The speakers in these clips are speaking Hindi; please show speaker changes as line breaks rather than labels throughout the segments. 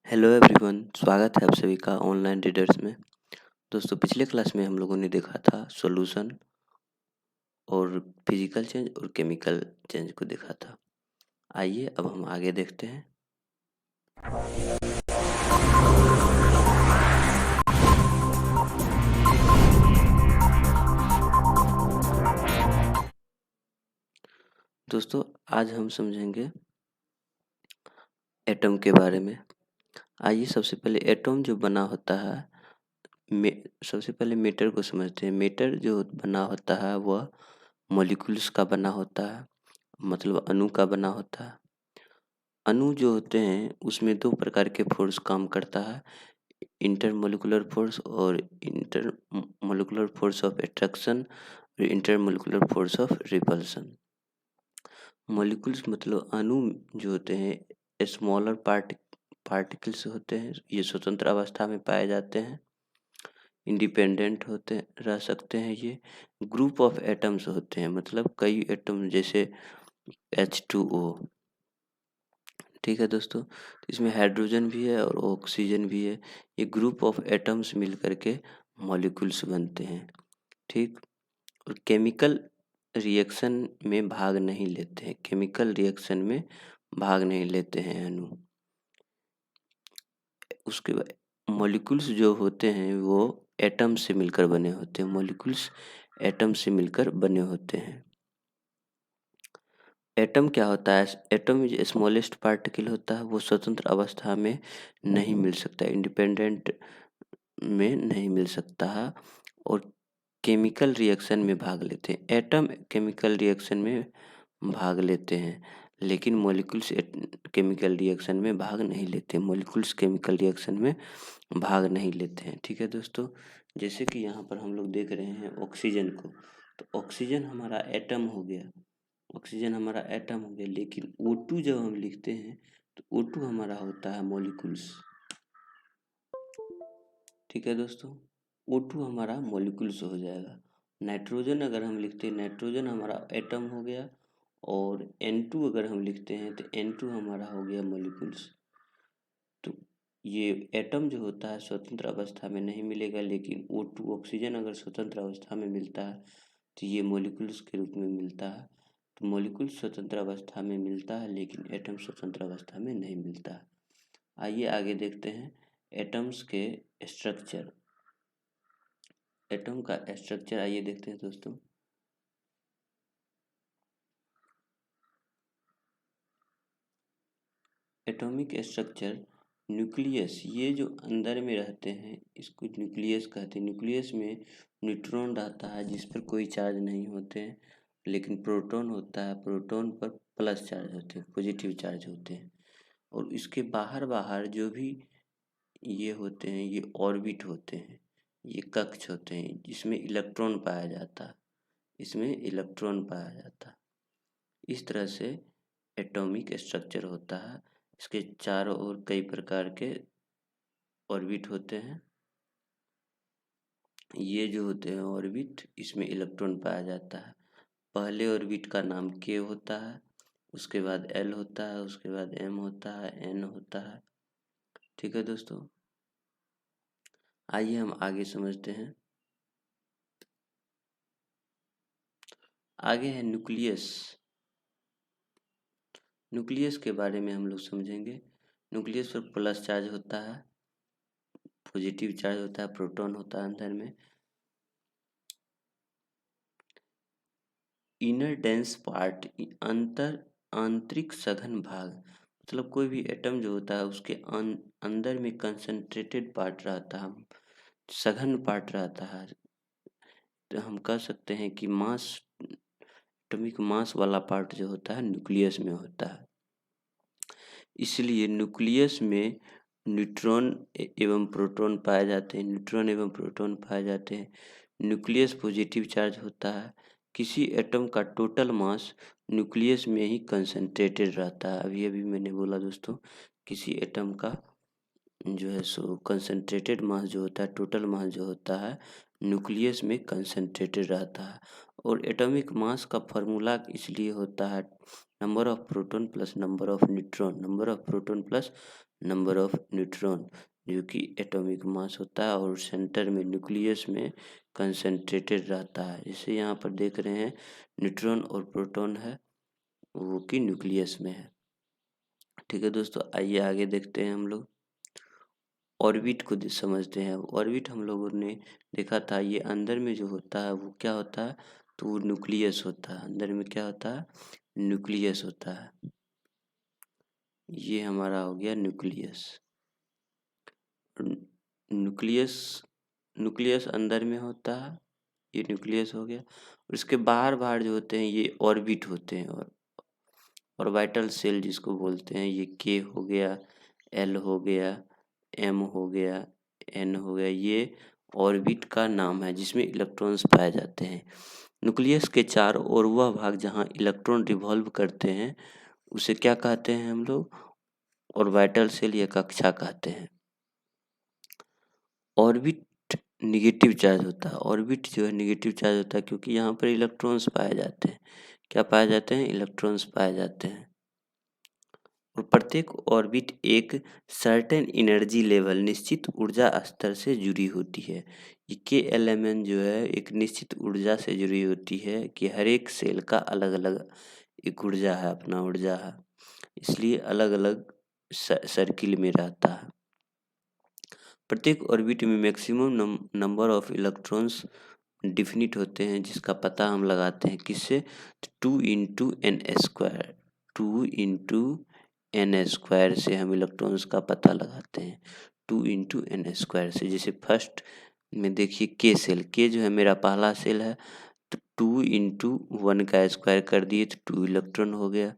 हेलो एवरीवन, स्वागत है आप सभी का ऑनलाइन रीडर्स में। दोस्तों, पिछले क्लास में हम लोगों ने देखा था सॉल्यूशन और फिजिकल चेंज और केमिकल चेंज को देखा था। आइए अब हम आगे देखते हैं। दोस्तों, आज हम समझेंगे एटम के बारे में। आइए सबसे पहले एटम जो बना होता है, सबसे पहले मैटर को समझते हैं। मैटर जो बना होता है वह मॉलिक्यूल्स का बना होता है, मतलब अणु का बना होता है। अणु जो होते हैं उसमें दो प्रकार के फोर्स काम करता है, इंटरमोलिकुलर फोर्स और इंटरमोलिकुलर फोर्स ऑफ अट्रैक्शन और intermolecular force of repulsion. Molecules मतलब अणु जो होते हैं स्मॉलर पार्टिकल्स होते हैं। ये स्वतंत्र अवस्था में पाए जाते हैं, इंडिपेंडेंट होते रह सकते हैं। ये ग्रुप ऑफ एटम्स होते हैं, मतलब कई एटम जैसे H2O। ठीक है दोस्तों, इसमें हाइड्रोजन भी है और ऑक्सीजन भी है। ये ग्रुप ऑफ एटम्स मिल करके मॉलिक्यूल्स बनते हैं। ठीक, और केमिकल रिएक्शन में भाग नहीं लेते हैं, केमिकल रिएक्शन में भाग नहीं लेते हैं अणु। उसके बाद मॉलिक्यूल्स जो होते हैं वो एटम से मिलकर बने होते हैं। मॉलिक्यूल्स एटम से मिलकर बने होते हैं। एटम क्या होता है? एटम जो स्मॉलेस्ट पार्टिकल होता है वो स्वतंत्र अवस्था में नहीं मिल सकता, इंडिपेंडेंट में नहीं मिल सकता है और केमिकल रिएक्शन में भाग लेते हैं। एटम केमिकल रिएक्शन में भाग लेते हैं, लेकिन मॉलिक्यूल्स केमिकल रिएक्शन में भाग नहीं लेते। मॉलिक्यूल्स केमिकल रिएक्शन में भाग नहीं लेते हैं। ठीक है दोस्तों, जैसे कि यहाँ पर हम लोग देख रहे हैं ऑक्सीजन को, तो ऑक्सीजन हमारा एटम हो गया। ऑक्सीजन हमारा एटम हो गया, लेकिन O2 जब हम लिखते हैं तो O2 हमारा होता है मॉलिक्यूल्स। ठीक है दोस्तों, O2 हमारा मॉलिक्यूल्स हो जाएगा। नाइट्रोजन अगर हम लिखते हैं, नाइट्रोजन हमारा एटम हो गया, और N2 अगर हम लिखते हैं तो N2 हमारा हो गया मॉलिक्यूल्स। तो ये एटम जो होता है स्वतंत्र अवस्था में नहीं मिलेगा, लेकिन O2 ऑक्सीजन अगर स्वतंत्र अवस्था में मिलता है तो ये मॉलिक्यूल्स के रूप में मिलता है। तो मॉलिक्यूल स्वतंत्र अवस्था में मिलता है, लेकिन एटम स्वतंत्र अवस्था में नहीं मिलता है। आइए आगे देखते हैं एटम्स के स्ट्रक्चर। एटम का स्ट्रक्चर आइए देखते हैं दोस्तों। एटॉमिक स्ट्रक्चर, न्यूक्लियस, ये जो अंदर में रहते हैं इसको न्यूक्लियस कहते हैं। न्यूक्लियस में न्यूट्रॉन रहता है जिस पर कोई चार्ज नहीं होते हैं, लेकिन प्रोटॉन होता है, प्रोटॉन पर प्लस चार्ज होते हैं, पॉजिटिव चार्ज होते हैं। और इसके बाहर बाहर जो भी ये होते हैं ये ऑर्बिट होते हैं, ये कक्ष होते हैं जिसमें इलेक्ट्रॉन पाया जाता है, इसमें इलेक्ट्रॉन पाया जाता है। इस तरह से एटॉमिक स्ट्रक्चर होता है। इसके चारों ओर कई प्रकार के ऑर्बिट होते हैं। ये जो होते हैं ऑर्बिट, इसमें इलेक्ट्रॉन पाया जाता है। पहले ऑर्बिट का नाम K होता है, उसके बाद L होता है, उसके बाद M होता है, N होता है। ठीक है दोस्तों, आइए हम आगे समझते हैं। आगे है न्यूक्लियस। न्यूक्लियस के बारे में हम लोग समझेंगे। न्यूक्लियस पर प्लस चार्ज होता है, पॉजिटिव चार्ज होता है, प्रोटॉन होता है अंदर में। इनर डेंस पार्ट, आंतरिक सघन भाग, मतलब कोई भी एटम जो होता है उसके अंदर में कंसंट्रेटेड पार्ट रहता है, सघन पार्ट रहता है। तो हम कह सकते हैं कि मास, एटॉमिक मास वाला पार्ट जो होता है न्यूक्लियस में होता है। इसलिए न्यूक्लियस में न्यूट्रॉन एवं प्रोटॉन पाए जाते हैं, न्यूट्रॉन एवं प्रोटॉन पाए जाते हैं। न्यूक्लियस पॉजिटिव चार्ज होता है। किसी एटम का टोटल मास न्यूक्लियस में ही कंसंट्रेटेड रहता है। अभी अभी मैंने बोला दोस्तों, किसी एटम का जो है सो कंसंट्रेटेड मास जो होता है, टोटल मास जो होता है न्यूक्लियस में कंसंट्रेटेड रहता है। और एटॉमिक मास का फार्मूला इसलिए होता है number of proton plus number of neutron, number of proton plus number of neutron, जो कि एटॉमिक मास होता है और सेंटर में न्यूक्लियस में कंसंट्रेटेड रहता है। जैसे यहाँ पर देख रहे हैं न्यूट्रॉन और प्रोटॉन है वो कि न्यूक्लियस में है। ठीक है दोस्तों, आइए आगे देखते हैं हम लोग ऑर्बिट को समझते हैं। ऑर्बिट हम लोगों ने देखा था, ये अंदर में जो होता है वो क्या होता है, तो वो न्यूक्लियस होता है। अंदर में क्या होता है, न्यूक्लियस होता है। ये हमारा हो गया न्यूक्लियस। न्यूक्लियस न्यूक्लियस अंदर में होता है, ये न्यूक्लियस हो गया। और इसके बाहर बाहर जो होते हैं ये ऑर्बिट होते हैं। और ऑर्बिटल सेल जिसको बोलते हैं, ये के हो गया, एल हो गया, एम हो गया, एन हो गया, ये ऑर्बिट का नाम है जिसमें इलेक्ट्रॉन्स पाए जाते हैं। न्यूक्लियस के चारों ओर वह भाग जहां इलेक्ट्रॉन रिवॉल्व करते हैं उसे क्या कहते हैं हम लोग, ऑर्बिटल सेल या कक्षा कहते हैं। ऑर्बिट निगेटिव चार्ज होता है। ऑर्बिट जो है निगेटिव चार्ज होता है क्योंकि यहाँ पर इलेक्ट्रॉन्स पाए जाते हैं। क्या पाए जाते हैं, इलेक्ट्रॉन्स पाए जाते हैं। और प्रत्येक ऑर्बिट एक सर्टेन एनर्जी लेवल, निश्चित ऊर्जा स्तर से जुड़ी होती है। ये के एलिमेंट जो है एक निश्चित ऊर्जा से जुड़ी होती है कि हर एक सेल का अलग अलग एक ऊर्जा है, अपना ऊर्जा है, इसलिए अलग अलग सर्किल में रहता है। प्रत्येक ऑर्बिट में maximum number of electrons definite होते हैं, जिसका पता हम लगाते हैं किससे, 2 × n², 2 × n² से हम इलेक्ट्रॉन्स का पता लगाते हैं, 2 × n² से। जैसे फर्स्ट में देखिए के सेल, के जो है मेरा पहला सेल है, तो 2 × 1 का स्क्वायर कर दिए तो 2 इलेक्ट्रॉन हो गया।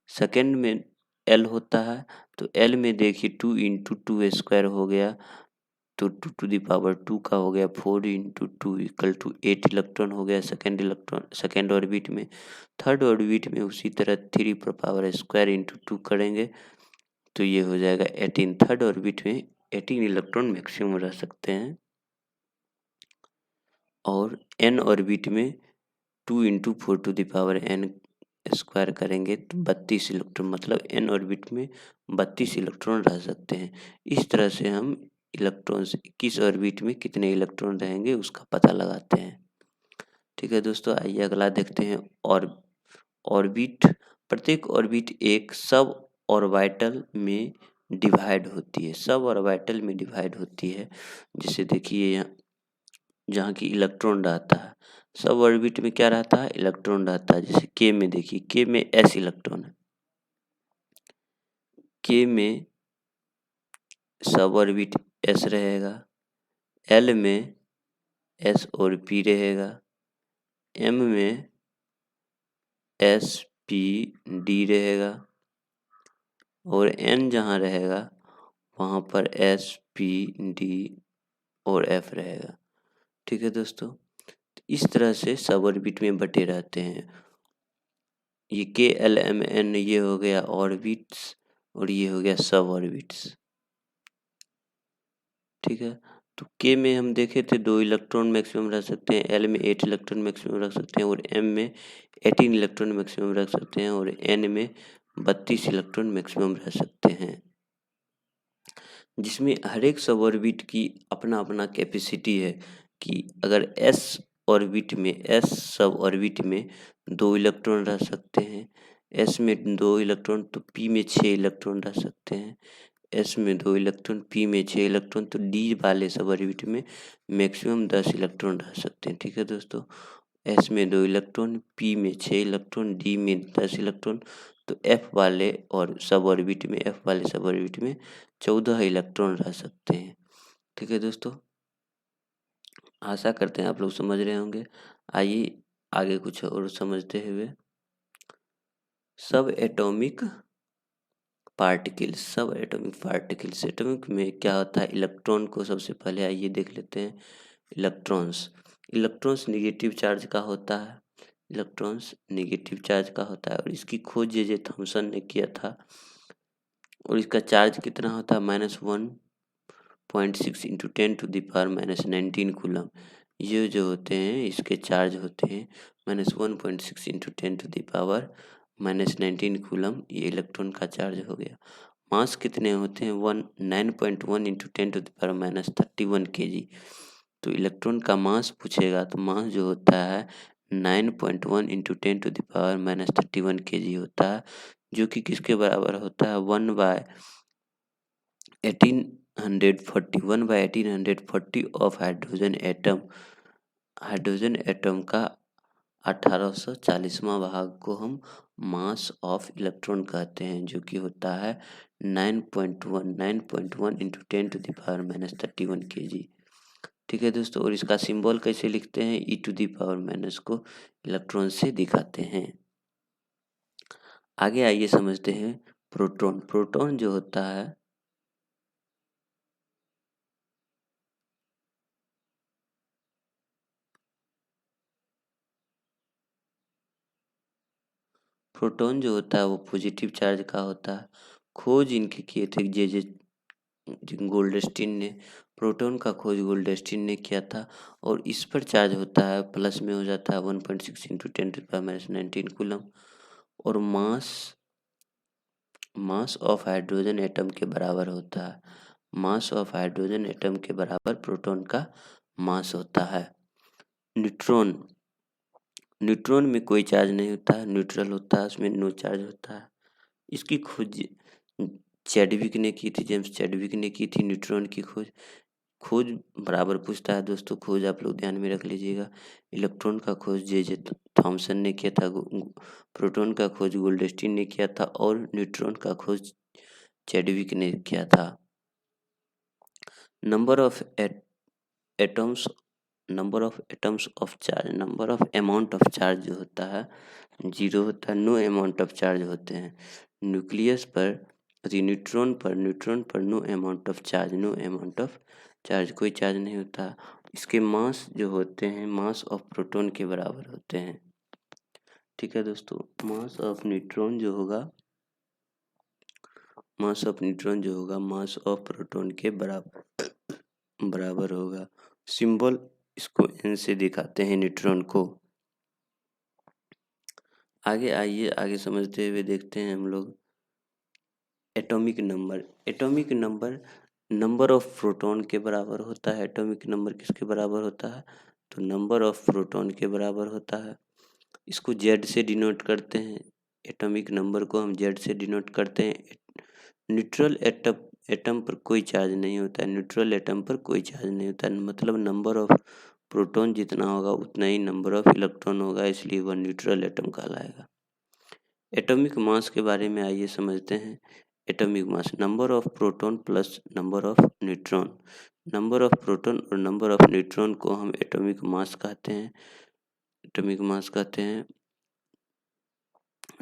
सेकेंड में एल होता है, तो एल में देखिए 2 × 2 हो गया, तो 2 का हो गया 4 × 2 = 8 इलेक्ट्रॉन हो गया सेकेंड ऑर्बिट में। थर्ड ऑर्बिट में उसी तरह 3 × 2 करेंगे तो ये हो जाएगा 18। थर्ड ऑर्बिट में 18 इलेक्ट्रॉन मैक्सिमम रह सकते हैं। और एन ऑर्बिट में 2 × 4n² करेंगे तो 32 इलेक्ट्रॉन, मतलब एन ऑर्बिट में 32 इलेक्ट्रॉन रह सकते हैं। इस तरह से हम इलेक्ट्रॉन्स किस ऑर्बिट में कितने इलेक्ट्रॉन रहेंगे उसका पता लगाते हैं। ठीक है दोस्तों, आइए अगला देखते हैं। और ऑर्बिट, प्रत्येक ऑर्बिट एक सब ऑर्बिटल में डिवाइड होती है, सब ऑर्बिटल में डिवाइड होती है। जैसे देखिए यहाँ जहाँ की इलेक्ट्रॉन रहता है, सब ऑर्बिट में क्या रहता है, इलेक्ट्रॉन रहता है। जैसे के में देखिए, के में s इलेक्ट्रॉन है, के में सब ऑर्बिट s रहेगा, l में s और p रहेगा, m में s p d रहेगा, और n जहाँ रहेगा वहाँ पर s p d और f रहेगा। ठीक है दोस्तों, इस तरह से सब ऑर्बिट में बटे रहते हैं। ये के एल एम एन ये हो गया ऑर्बिट्स और ये हो गया सब ऑर्बिट्स। ठीक है, तो के में हम देखे थे 2 इलेक्ट्रॉन मैक्सिमम रख सकते हैं, एल में 8 इलेक्ट्रॉन मैक्सिमम रख सकते हैं, और एम में 18 इलेक्ट्रॉन मैक्सिमम रख सकते हैं, और एन में 32 इलेक्ट्रॉन मैक्सिमम रख सकते हैं। जिसमें हर एक सब ऑर्बिट की अपना अपना कैपेसिटी है कि अगर एस ऑर्बिट में, एस सब ऑर्बिट में 2 इलेक्ट्रॉन रह सकते हैं, एस में 2 इलेक्ट्रॉन तो पी में 6 इलेक्ट्रॉन रह सकते हैं, एस में 2 इलेक्ट्रॉन पी में 6 इलेक्ट्रॉन, तो डी वाले सब ऑर्बिट में मैक्सिमम 10 इलेक्ट्रॉन रह सकते हैं। ठीक है दोस्तों, एस में 2 इलेक्ट्रॉन, पी में 6 इलेक्ट्रॉन, डी में 10 इलेक्ट्रॉन, तो एफ वाले और सब ऑर्बिट में, एफ वाले सब ऑर्बिट में 14 इलेक्ट्रॉन रह सकते हैं। ठीक है दोस्तों, आशा करते हैं आप लोग समझ रहे होंगे। आइए आगे कुछ और समझते हुए, सब एटॉमिक पार्टिकल्स, सब एटॉमिक पार्टिकल्स, एटॉमिक में क्या होता है, इलेक्ट्रॉन को सबसे पहले आइए देख लेते हैं। इलेक्ट्रॉन्स, इलेक्ट्रॉन्स निगेटिव चार्ज का होता है, इलेक्ट्रॉन्स निगेटिव चार्ज का होता है, और इसकी खोज जे थॉमसन ने किया था, और इसका चार्ज कितना होता है, -1.6 × 10⁻⁻19 कूलम। ये जो होते हैं इसके चार्ज होते हैं -1.6 इंटू 10⁻⁻19 कूलम। ये इलेक्ट्रॉन का चार्ज हो गया। मास कितने होते हैं 9.1 इंटू 10⁻31 kg। तो इलेक्ट्रॉन का मास पूछेगा तो मास जो होता है 9.1 इंटू 10⁻31 kg होता है, जो कि किसके बराबर होता है 1/1840 of hydrogen atom. Hydrogen atom का 1840वां भाग को हम मास ऑफ इलेक्ट्रॉन कहते हैं, जो कि होता है 9.1 इंटू 10⁻31 kg। ठीक है दोस्तों, और इसका सिंबल कैसे लिखते हैं, e⁻⁻ को इलेक्ट्रॉन से दिखाते हैं। आगे आइए समझते हैं प्रोटॉन। प्रोटॉन जो होता है प्रोटॉन जो होता है वो पॉजिटिव चार्ज का होता है। खोज इनके किए थे जे गोल्डस्टीन ने। प्रोटॉन का खोज गोल्डस्टीन ने किया था, और इस पर चार्ज होता है प्लस में हो जाता है 1.6 इंटू 10⁻19 कूलम, और मास ऑफ हाइड्रोजन एटम के बराबर होता है। मास ऑफ हाइड्रोजन एटम के बराबर प्रोटॉन का मास होता है। न्यूट्रॉन, न्यूट्रॉन में कोई चार्ज नहीं होता है, न्यूट्रल होता है, उसमें नो चार्ज होता है। इसकी खोज चैडविक ने की थी, जेम्स चैडविक ने की थी न्यूट्रॉन की खोज। खोज बराबर पूछता है दोस्तों, खोज आप लोग ध्यान में रख लीजिएगा। इलेक्ट्रॉन का खोज जे थॉमसन ने किया था, प्रोटॉन का खोज गोल्डस्टीन ने किया था, और न्यूट्रॉन का खोज चैडविक ने किया था। Number of atoms, number of atoms of charge, number of amount of charge जो होता है 0 होता है। नो अमाउंट ऑफ चार्ज होते हैं। न्यूक्लियस पर न्यूट्रॉन पर no amount of charge, no amount of charge, कोई चार्ज नहीं होता। इसके मास जो होते हैं मास ऑफ प्रोटॉन के बराबर होते हैं। ठीक है दोस्तों, मास ऑफ न्यूट्रॉन जो होगा मास ऑफ न्यूट्रॉन जो होगा मास ऑफ प्रोटॉन के बराबर होगा। सिंबल इसको एन से दिखाते हैं न्यूट्रॉन को। आगे आइए, आगे समझते हुए देखते हैं हम लोग atomic number. Atomic number number of proton के बराबर होता है। एटॉमिक नंबर किसके बराबर होता है, तो नंबर ऑफ प्रोटॉन के बराबर होता है। इसको जेड से डिनोट करते हैं। एटॉमिक नंबर को हम जेड से डिनोट करते हैं। न्यूट्रल एटम पर कोई चार्ज नहीं होता है। न्यूट्रल एटम पर कोई चार्ज नहीं होता है, मतलब नंबर ऑफ प्रोटॉन जितना होगा उतना ही नंबर ऑफ इलेक्ट्रॉन होगा, इसलिए वह न्यूट्रल एटम कहलाएगा। एटॉमिक मास के बारे में आइए समझते हैं। Atomic mass number of proton plus number of neutron. Number of proton और नंबर ऑफ न्यूट्रॉन को हम एटॉमिक मास कहते हैं। एटॉमिक मास कहते हैं।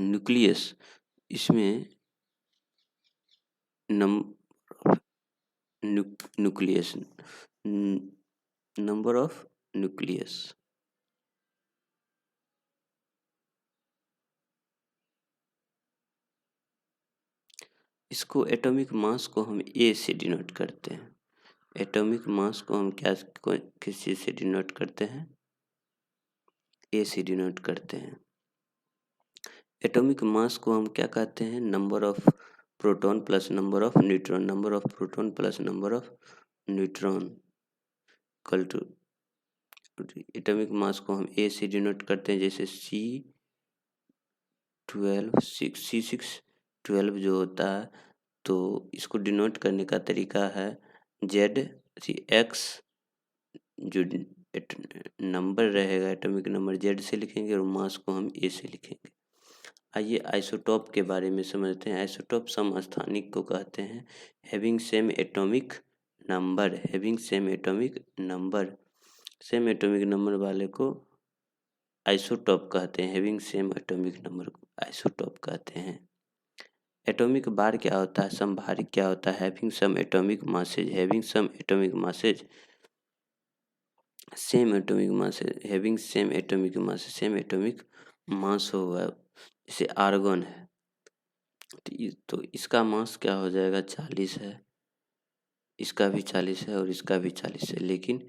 न्यूक्लियस, इसमें न्यूक्लियस, नंबर ऑफ न्यूक्लियस, इसको एटॉमिक मास को हम ए से डिनोट करते हैं। एटॉमिक मास को हम किस चीज से डिनोट करते हैं, ए से डिनोट करते हैं। एटॉमिक मास को हम क्या कहते हैं, number of proton plus number of neutron. Number of proton plus number of neutron equal to, atomic mass को हम ए से डिनोट करते हैं, जैसे C12 जो होता है, तो इसको डिनोट करने का तरीका है जेड एक्स, जो नंबर रहेगा एटॉमिक नंबर जेड से लिखेंगे, और मास को हम ए से लिखेंगे। आइए आइसोटोप के बारे में समझते हैं। आइसोटोप समस्थानिक को कहते हैं। Having same atomic number, having same atomic number, same atomic number वाले को आइसोटोप कहते हैं। हैविंग सेम एटॉमिक नंबर को आइसोटोप कहते हैं। एटॉमिक बार क्या होता है, समभारिक क्या होता है, having some atomic masses, having some atomic masses, same atomic masses, having same atomic masses, same atomic mass होगा। जैसे आर्गन है, तो इसका मास क्या हो जाएगा 40 है, इसका भी 40 है और इसका भी 40 है, लेकिन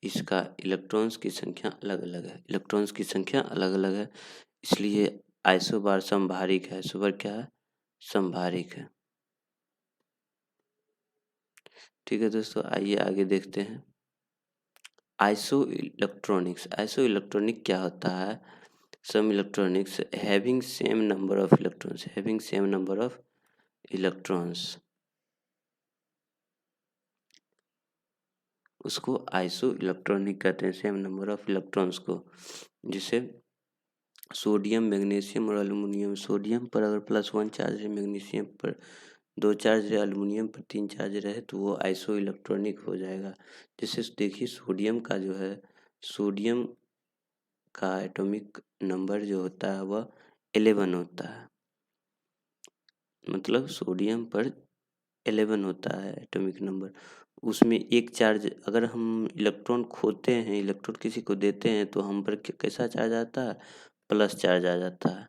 इसका इलेक्ट्रॉन्स की संख्या अलग-अलग है। इलेक्ट्रॉन्स की संख्या अलग-अलग है, इसलिए आइसोबार समभारिक है। आइसोबार क्या है? समभारिक है। ठीक है दोस्तों, आइए आगे देखते हैं। आइसो इलेक्ट्रॉनिक क्या होता है? सम electronics having same number of electrons उसको आइसो इलेक्ट्रॉनिक कहते हैं, सेम नंबर ऑफ इलेक्ट्रॉन्स को। जिसे सोडियम, मैग्नीशियम और एल्युमिनियम, सोडियम पर अगर +1 चार्ज है, मैग्नीशियम पर 2 चार्ज है, एल्युमिनियम पर 3 चार्ज रहे तो वो आइसो इलेक्ट्रॉनिक हो जाएगा। जैसे देखिए सोडियम का जो है, सोडियम का एटॉमिक नंबर जो होता है वह 11 होता है। मतलब सोडियम पर 11 होता है एटॉमिक नंबर। उसमें एक चार्ज, अगर हम इलेक्ट्रॉन खोते हैं, इलेक्ट्रॉन किसी को देते हैं तो हम पर कैसा चार्ज आता है? प्लस चार्ज आ जाता है।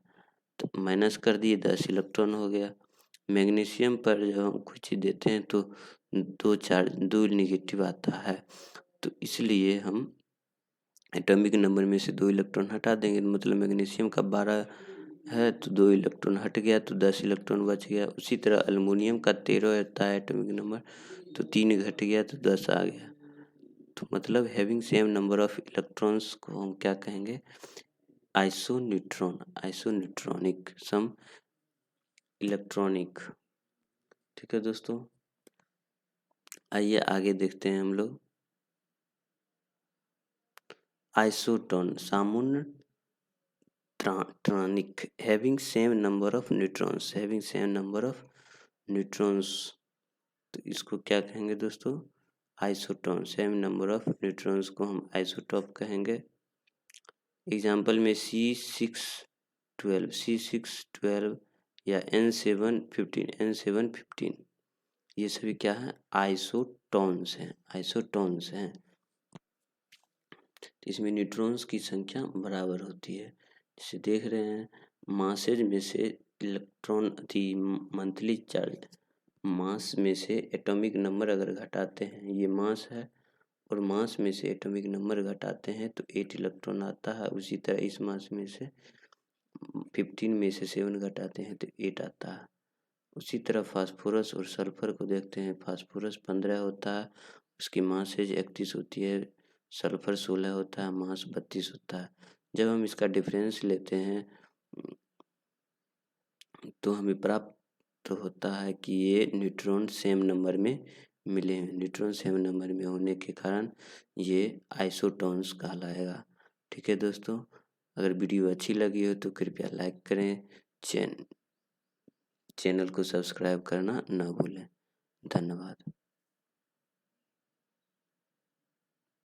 तो माइनस कर दिए, 10 इलेक्ट्रॉन हो गया। मैग्नीशियम पर जब हम कोई चीज़ देते हैं तो 2 नेगेटिव आता है। तो इसलिए हम एटॉमिक नंबर में से 2 इलेक्ट्रॉन हटा देंगे, मतलब मैग्नीशियम का 12 है तो 2 इलेक्ट्रॉन हट गया तो 10 इलेक्ट्रॉन बच गया। उसी तरह एल्युमिनियम का 13 रहता है एटॉमिक नंबर, तो 3 घट गया तो 10 आ गया। तो मतलब having same number of electrons को हम क्या कहेंगे? आइसोन्यूट्रॉनिक, सम इलेक्ट्रॉनिक। ठीक है दोस्तों, आइए आगे देखते हैं हम लोग। आइसोटोन, सामुन्य ट्रॉनिक, having same number of neutrons, तो इसको क्या कहेंगे दोस्तों? Isotone, same number of neutrons को हम आइसोटॉप कहेंगे। एग्जाम्पल में C612 या N715 ये सभी क्या है? आइसोटोन्स हैं। इसमें न्यूट्रॉन्स की संख्या बराबर होती है। जैसे देख रहे हैं, मासेज में से इलेक्ट्रॉन मंथली चार्ज, मास में से एटॉमिक नंबर अगर घटाते हैं, ये मास है और मास में से एटॉमिक नंबर घटाते हैं तो 8 इलेक्ट्रॉन आता है। उसी तरह इस मास में से 15 में से 7 घटाते हैं तो 8 आता है। उसी तरह फास्फोरस और सल्फर को देखते हैं। फास्फोरस 15 होता है, उसकी मासेज 31 होती है। सल्फर 16 होता है, मास 32 होता है। जब हम इसका डिफरेंस लेते हैं तो हमें प्राप्त होता है कि ये न्यूट्रॉन सेम नंबर में मिले हैं। न्यूट्रॉन सेम नंबर में होने के कारण ये आइसोटोन्स कहलाएगा। ठीक है दोस्तों, अगर वीडियो अच्छी लगी हो तो कृपया लाइक करें, चैनल को सब्सक्राइब करना ना भूलें। धन्यवाद।